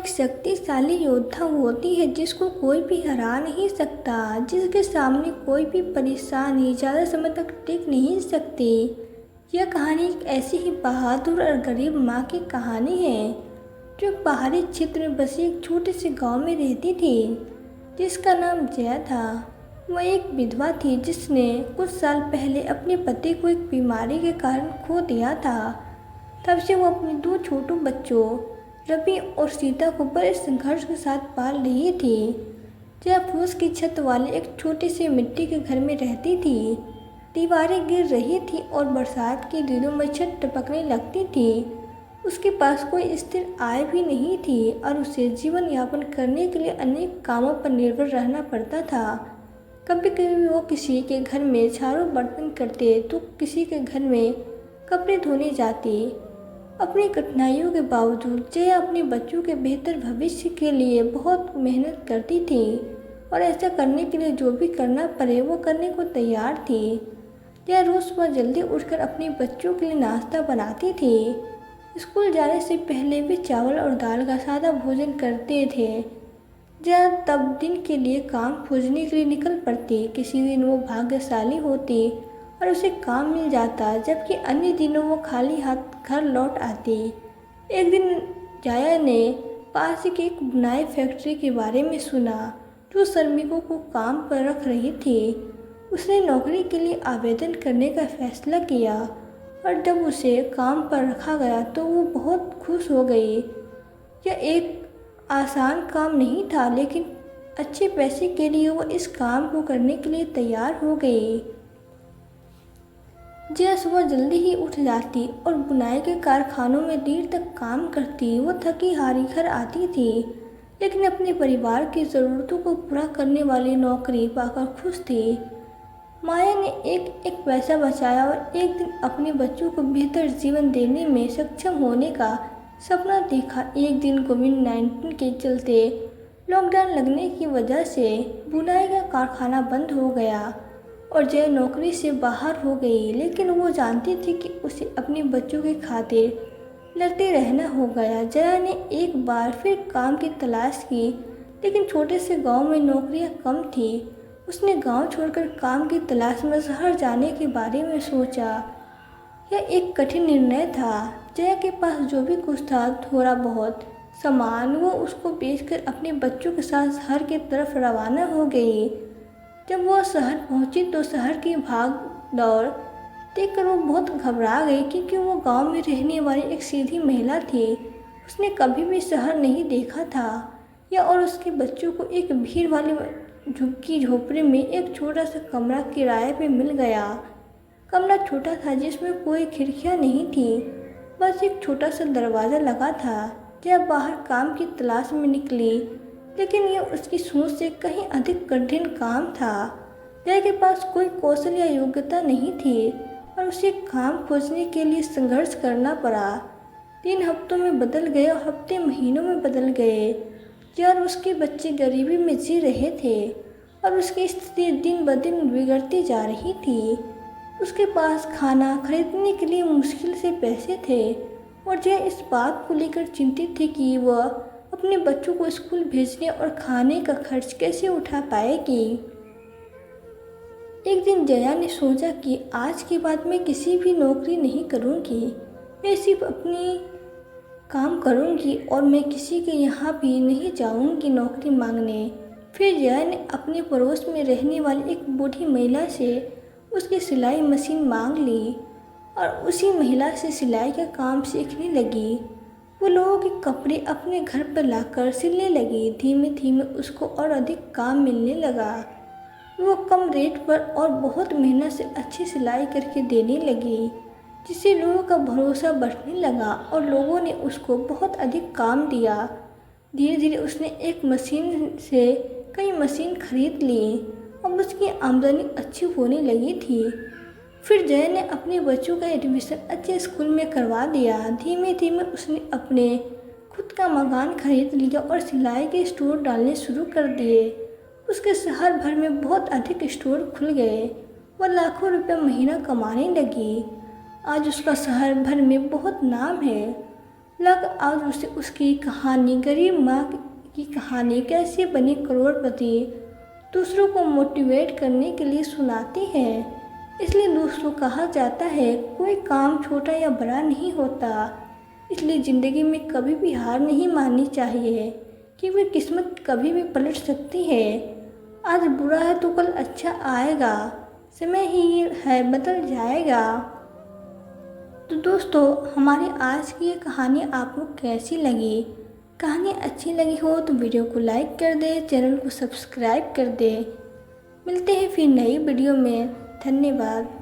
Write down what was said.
एक शक्तिशाली योद्धा होती है जिसको कोई भी हरा नहीं सकता, जिसके सामने कोई भी परेशानी ज़्यादा समय तक टिक नहीं सकती। यह कहानी एक ऐसी ही बहादुर और गरीब माँ की कहानी है जो एक पहाड़ी क्षेत्र में बसी एक छोटे से गांव में रहती थी, जिसका नाम जया था। वह एक विधवा थी जिसने कुछ साल पहले अपने पति को एक बीमारी के कारण खो दिया था। तब से वो अपने दो छोटू बच्चों रवि और सीता को बड़े संघर्ष के साथ पाल रही थी। जया फूस की छत वाले एक छोटे से मिट्टी के घर में रहती थी। दीवारें गिर रही थी और बरसात के दिनों में छत टपकने लगती थी। उसके पास कोई स्थिर आय भी नहीं थी और उसे जीवन यापन करने के लिए अनेक कामों पर निर्भर रहना पड़ता था। कभी कभी वो किसी के घर में झाड़ू बर्तन करते तो किसी के घर में कपड़े धोने जाती। अपनी कठिनाइयों के बावजूद जया अपने बच्चों के बेहतर भविष्य के लिए बहुत मेहनत करती थी और ऐसा करने के लिए जो भी करना पड़े वो करने को तैयार थी। जया रोज सुबह जल्दी उठकर अपने बच्चों के लिए नाश्ता बनाती थी। स्कूल जाने से पहले वे चावल और दाल का सादा भोजन करते थे। जया तब दिन के लिए काम खोजने के लिए निकल पड़ती। किसी दिन वो भाग्यशाली होती और उसे काम मिल जाता, जबकि अन्य दिनों वो खाली हाथ घर लौट आती। एक दिन जया ने पास की एक बुनाई फैक्ट्री के बारे में सुना जो श्रमिकों को काम पर रख रही थी। उसने नौकरी के लिए आवेदन करने का फैसला किया और जब उसे काम पर रखा गया तो वो बहुत खुश हो गई। यह एक आसान काम नहीं था, लेकिन अच्छे पैसे के लिए वो इस काम को करने के लिए तैयार हो गई। जया सुबह जल्दी ही उठ जाती और बुनाई के कारखानों में देर तक काम करती। वो थकी हारी घर आती थी, लेकिन अपने परिवार की ज़रूरतों को पूरा करने वाली नौकरी पाकर खुश थी। माया ने एक एक पैसा बचाया और एक दिन अपने बच्चों को बेहतर जीवन देने में सक्षम होने का सपना देखा। एक दिन कोविड-19 के चलते लॉकडाउन लगने की वजह से बुनाई का कारखाना बंद हो गया और जया नौकरी से बाहर हो गई, लेकिन वो जानती थी कि उसे अपने बच्चों की खातिर लड़ते रहना हो गया। जया ने एक बार फिर काम की तलाश की, लेकिन छोटे से गांव में नौकरियां कम थी। उसने गांव छोड़कर काम की तलाश में शहर जाने के बारे में सोचा। यह एक कठिन निर्णय था। जया के पास जो भी कुछ था, थोड़ा बहुत सामान, वो उसको बेचकर अपने बच्चों के साथ शहर की तरफ रवाना हो गई। जब वो शहर पहुंची तो शहर की भाग दौड़ देखकर वो बहुत घबरा गई, क्योंकि वो गांव में रहने वाली एक सीधी महिला थी। उसने कभी भी शहर नहीं देखा था। या और उसके बच्चों को एक भीड़ वाली झुग्गी झोपड़ी में एक छोटा सा कमरा किराए पे मिल गया। कमरा छोटा था, जिसमें कोई खिड़कियां नहीं थी, बस एक छोटा सा दरवाज़ा लगा था। जब बाहर काम की तलाश में निकली, लेकिन यह उसकी सोच से कहीं अधिक कठिन काम था। जया के पास कोई कौशल या योग्यता नहीं थी और उसे काम खोजने के लिए संघर्ष करना पड़ा। 3 हफ्तों में बदल गए और हफ्ते महीनों में बदल गए। जया और उसके बच्चे गरीबी में जी रहे थे और उसकी स्थिति दिन ब दिन बिगड़ती जा रही थी। उसके पास खाना खरीदने के लिए मुश्किल से पैसे थे और जया इस बात को लेकर चिंतित थी कि वह अपने बच्चों को स्कूल भेजने और खाने का खर्च कैसे उठा पाएगी। एक दिन जया ने सोचा कि आज के बाद मैं किसी भी नौकरी नहीं करूंगी, मैं सिर्फ अपनी काम करूंगी और मैं किसी के यहाँ भी नहीं जाऊंगी नौकरी मांगने। फिर जया ने अपने पड़ोस में रहने वाली एक बूढ़ी महिला से उसकी सिलाई मशीन मांग ली और उसी महिला से सिलाई का काम सीखने लगी। वो लोगों के कपड़े अपने घर पर लाकर सिलने लगी। धीमे धीमे उसको और अधिक काम मिलने लगा। वो कम रेट पर और बहुत मेहनत से अच्छी सिलाई करके देने लगी, जिससे लोगों का भरोसा बढ़ने लगा और लोगों ने उसको बहुत अधिक काम दिया। धीरे धीरे उसने एक मशीन से कई मशीन खरीद ली। अब उसकी आमदनी अच्छी होने लगी थी। फिर जया ने अपने बच्चों का एडमिशन अच्छे स्कूल में करवा दिया। धीमे धीमे उसने अपने खुद का मकान खरीद लिया और सिलाई के स्टोर डालने शुरू कर दिए। उसके शहर भर में बहुत अधिक स्टोर खुल गए। वह लाखों रुपए महीना कमाने लगी। आज उसका शहर भर में बहुत नाम है। लग आज उसे उसकी कहानी, गरीब माँ की कहानी कैसे बनी करोड़पति, दूसरों को मोटिवेट करने के लिए सुनाती है। इसलिए दोस्तों कहा जाता है कोई काम छोटा या बड़ा नहीं होता। इसलिए ज़िंदगी में कभी भी हार नहीं माननी चाहिए, क्योंकि किस्मत कभी भी पलट सकती है। आज बुरा है तो कल अच्छा आएगा, समय ही है बदल जाएगा। तो दोस्तों हमारी आज की ये कहानी आपको कैसी लगी? कहानी अच्छी लगी हो तो वीडियो को लाइक कर दे, चैनल को सब्सक्राइब कर दे। मिलते हैं फिर नई वीडियो में। धन्यवाद।